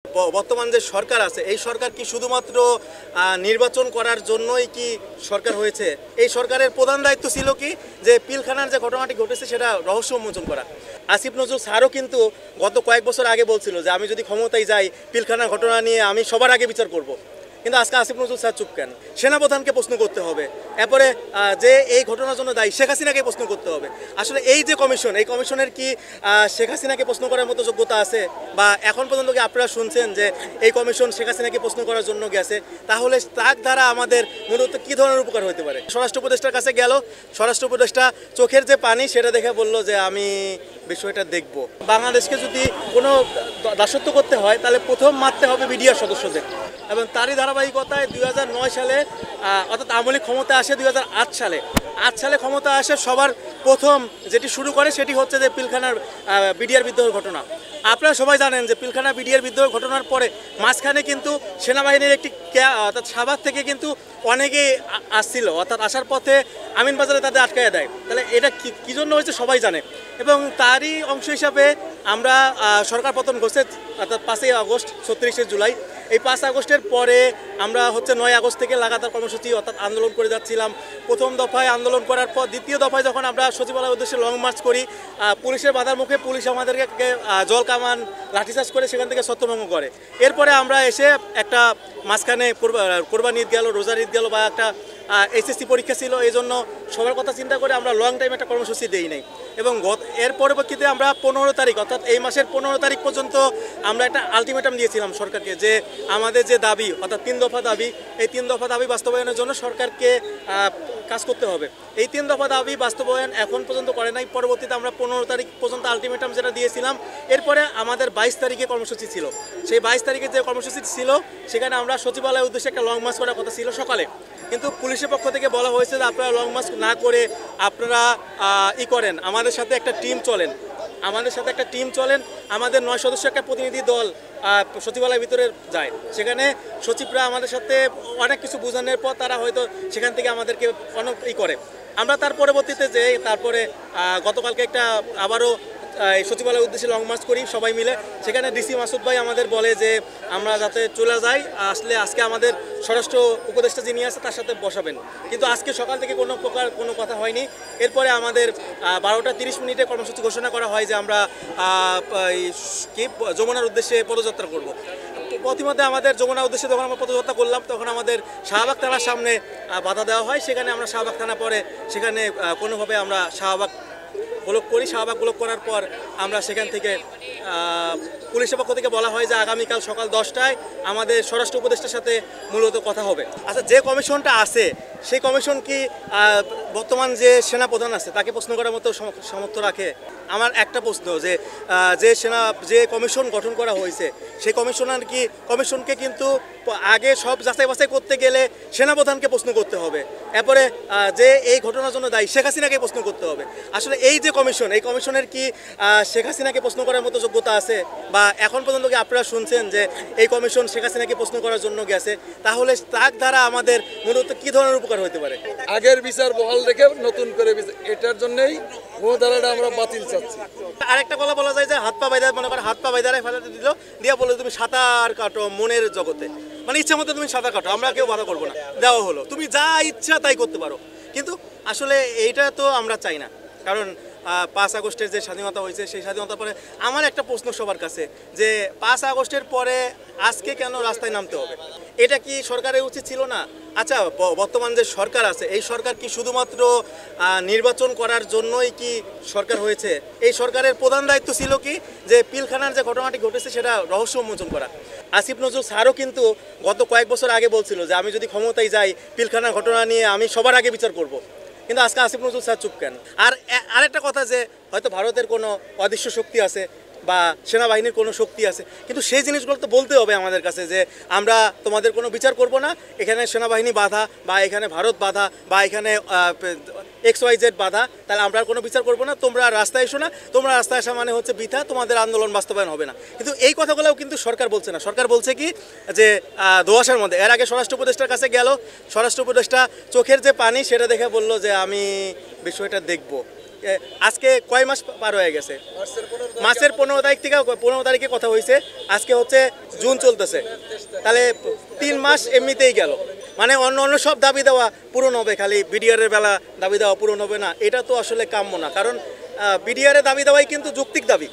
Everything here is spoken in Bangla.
বর্তমান যে সরকার আছে এই সরকার কি শুধুমাত্র নির্বাচন করার জন্যই কি সরকার হয়েছে? এই সরকারের প্রধান দায়িত্ব ছিল কি যে পিলখানার যে ঘটনাটি ঘটেছে সেটা রহস্য উন্মোচন করা। আসিফ নজরুল স্যারও কিন্তু গত কয়েক বছর আগে বলছিল যে আমি যদি ক্ষমতায় যাই পিলখানার ঘটনা নিয়ে আমি সবার আগে বিচার করব। কিন্তু আজকে আসিফ নজরুল স্যার চুপ কেন? সেনাপ্রধানকে প্রশ্ন করতে হবে, এরপরে যে এই ঘটনার জন্য দায়ী শেখ হাসিনাকে প্রশ্ন করতে হবে। আসলে এই যে কমিশন, এই কমিশনের কি শেখ হাসিনাকে প্রশ্ন করার মতো যোগ্যতা আছে? বা এখন পর্যন্ত কি আপনারা শুনছেন যে এই কমিশন শেখ হাসিনাকে প্রশ্ন করার জন্য গেছে? তাহলে তার দ্বারা আমাদের মূলত কী ধরনের উপকার হতে পারে? স্বরাষ্ট্র উপদেষ্টার কাছে গেল, স্বরাষ্ট্র উপদেষ্টা চোখের যে পানি সেটা দেখে বলল যে আমি বিষয়টা দেখব। বাংলাদেশকে যদি কোনো দাসত্ব করতে হয় তাহলে প্রথম মারতে হবে বিডিআর সদস্যদের, এবং তারই ধারাবাহিকতায় 2009 সালে অর্থাৎ আওয়ামী লীগ ক্ষমতা আসে 2008 সালে। 8 সালে ক্ষমতা আসে সবার প্রথম যেটি শুরু করে সেটি হচ্ছে যে পিলখানার বিডিআর বিদ্রোহের ঘটনা। আপনারা সবাই জানেন যে পিলখানা বিডিআর বিদ্রোহের ঘটনার পরে মাঝখানে কিন্তু সেনাবাহিনীর একটি অর্থাৎ সাভার থেকে কিন্তু অনেকেই আসছিল, অর্থাৎ আসার পথে আমিনবাজারে তাদের আটকাইয়া দেয়। তাহলে এটা কী জন্য হয়েছে সবাই জানে, এবং তারই অংশ হিসাবে আমরা সরকার পতন ঘটছে অর্থাৎ 5ই আগস্ট 36শে জুলাই। এই 5 আগস্টের পরে আমরা হচ্ছে 9 আগস্ট থেকে লাগাতার কর্মসূচি অর্থাৎ আন্দোলন করে যাচ্ছিলাম। প্রথম দফায় আন্দোলন করার পর দ্বিতীয় দফায় যখন আমরা সচিবালয়ের উদ্দেশ্যে লং মার্চ করি, পুলিশের বাধার মুখে পুলিশ আমাদেরকে জল কামান লাঠিচার্জ করে সেখান থেকে ছত্রভঙ্গ করে। এরপরে আমরা এসে একটা মাঝখানে কোরবানি ঈদ গেল, রোজার ঈদ গেল, বা একটা এসএসসি পরীক্ষা ছিল, এই জন্য সবার কথা চিন্তা করে আমরা লং টাইম একটা কর্মসূচি দেই নাই। এবং এর পরবর্তীতে আমরা 15 তারিখ অর্থাৎ এই মাসের 15 তারিখ পর্যন্ত আমরা একটা আলটিমেটাম দিয়েছিলাম সরকারকে যে আমাদের যে দাবি অর্থাৎ 3 দফা দাবি, এই 3 দফা দাবি বাস্তবায়নের জন্য সরকারকে কাজ করতে হবে। এই 3 দফা দাবি বাস্তবায়ন এখন পর্যন্ত করে নাই। পরবর্তীতে আমরা 15 তারিখ পর্যন্ত আলটিমেটাম যেটা দিয়েছিলাম, এরপরে আমাদের 22 তারিখে কর্মসূচি ছিল। সেই 22 তারিখে যে কর্মসূচি ছিল সেখানে আমরা সচিবালয়ের উদ্দেশ্যে একটা লং মার্চ করার কথা ছিল সকালে, কিন্তু পুলিশের পক্ষ থেকে বলা হয়েছে যে আপনারা লং মার্চ না করে আপনারা করেন, আমাদের সাথে একটা টিম চলেন, আমাদের 9 সদস্য একটা প্রতিনিধি দল সচিবালয়ের ভিতরে যায়। সেখানে সচিবরা আমাদের সাথে অনেক কিছু বোঝানোর পর তারা হয়তো সেখান থেকে আমাদেরকে অনেক করে। আমরা তার পরবর্তীতে যে তারপরে গতকালকে একটা আবারও সচিবালয়ের উদ্দেশ্যে লং মার্চ করি সবাই মিলে। সেখানে ডিসি মাসুদ ভাই আমাদের বলে যে আমরা যাতে চলে যাই, আসলে আজকে আমাদের স্বরাষ্ট্র উপদেষ্টা যিনি আছে তার সাথে বসাবেন, কিন্তু আজকে সকাল থেকে কোনো প্রকার কোনো কথা হয়নি। এরপরে আমাদের 12টা 30 মিনিটে কর্মসূচি ঘোষণা করা হয় যে আমরা যমুনার উদ্দেশ্যে পদযাত্রা করব। প্রতিমধ্যে আমাদের যমুনার উদ্দেশ্যে যখন আমরা পদযাত্রা করলাম তখন আমাদের শাহবাগ থানার সামনে বাধা দেওয়া হয়। সেখানে আমরা শাহবাগ থানা পরে সেখানে কোনোভাবে আমরা শাহবাগ ব্লক করার পর আমরা সেখান থেকে পুলিশের পক্ষ থেকে বলা হয় যে আগামীকাল সকাল 10টায় আমাদের স্বরাষ্ট্র উপদেষ্টার সাথে মূলত কথা হবে। আচ্ছা, যে কমিশনটা আছে সেই কমিশন কি বর্তমান যে সেনাপ্রধান আছে তাকে প্রশ্ন করার মতো সামর্থ্য রাখে? আমার একটা প্রশ্ন যে কমিশন গঠন করা হয়েছে সেই কমিশনকে কিন্তু আগে সব যাচাই বাছাই করতে গেলে সেনাপ্রধানকে প্রশ্ন করতে হবে, এরপরে যে এই ঘটনার জন্য দায়ী শেখ হাসিনাকে প্রশ্ন করতে হবে। আসলে এই যে কমিশন, এই কমিশনের কি শেখ হাসিনাকে প্রশ্ন করার মতো যোগ্যতা আছে? বা এখন পর্যন্ত কি আপনারা শুনছেন যে এই কমিশন শেখ হাসিনাকে প্রশ্ন করার জন্য গেছে? তাহলে তার দ্বারা আমাদের মূলত কী ধরনের উপকার হতে পারে? আগের বিচার বহাল রেখে নতুন করে এটার জন্যই ধারাটা আমরা বাতিল চাচ্ছি। আরেকটা কথা বলা যায় যে হাত পা বাইদারে ফেলাতে দিল, দিয়া বলে তুমি সাঁতার কাটো মনের জগতে, মানে ইচ্ছা মতো তুমি সাঁতার কাটো, আমরা কেউ বাধা করবো না, দেওয়া হলো, তুমি যা ইচ্ছা তাই করতে পারো। কিন্তু আসলে এইটা তো আমরা চাই না, কারণ 5 আগস্টের যে স্বাধীনতা হয়েছে সেই স্বাধীনতার পরে আমার একটা প্রশ্ন সবার কাছে যে 5 আগস্টের পরে আজকে কেন রাস্তায় নামতে হবে? এটা কি সরকারের উচিত ছিল না? আচ্ছা, বর্তমান যে সরকার আছে এই সরকার কি শুধুমাত্র নির্বাচন করার জন্যই কি সরকার হয়েছে? এই সরকারের প্রধান দায়িত্ব ছিল কি যে পিলখানার যে ঘটনাটি ঘটেছে সেটা রহস্য উন্মোচন করা। আসিফ নজরুল স্যারও কিন্তু গত কয়েক বছর আগে বলছিল যে আমি যদি ক্ষমতায় যাই পিলখানার ঘটনা নিয়ে আমি সবার আগে বিচার করব। কিন্তু আজকে আসিফ নজরুল স্যার চুপ কেন? আর আরেকটা কথা যে হয়তো ভারতের কোনো অদৃশ্য শক্তি আছে বা সেনাবাহিনীর কোনো শক্তি আছে, কিন্তু সেই জিনিসগুলো তো বলতে হবে আমাদের কাছে যে আমরা তোমাদের কোনো বিচার করব না, এখানে সেনাবাহিনী বাধা বা এখানে ভারত বাধা বা এখানে XYZ বাধা, তাহলে আমরা কোনো বিচার করব না, তোমরা রাস্তায় এসো না, তোমরা রাস্তায় আসা মানে হচ্ছে বৃথা, তোমাদের আন্দোলন বাস্তবায়ন হবে না। কিন্তু এই কথাগুলোও কিন্তু সরকার বলছে না। সরকার বলছে কি যে দোয়াশের মধ্যে। এর আগে স্বরাষ্ট্র উপদেষ্টার কাছে গেল, স্বরাষ্ট্র উপদেষ্টা চোখের যে পানি সেটা দেখে বলল যে আমি বিষয়টা দেখব। আজকে কয় মাস পার হয়ে গেছে? মাসের 15 তারিখ থেকে 15 তারিখে কথা হয়েছে, আজকে হচ্ছে জুন চলতেছে, তাহলে 3 মাস এমনিতেই গেল। মানে অন্য অন্য সব দাবি দেওয়া পূরণ হবে, খালি বিডিআরের বেলা দাবি দেওয়া পূরণ হবে না, এটা তো আসলে কাম্য না। কারণ বিডিআরের দাবি দেওয়াই কিন্তু যৌক্তিক দাবি।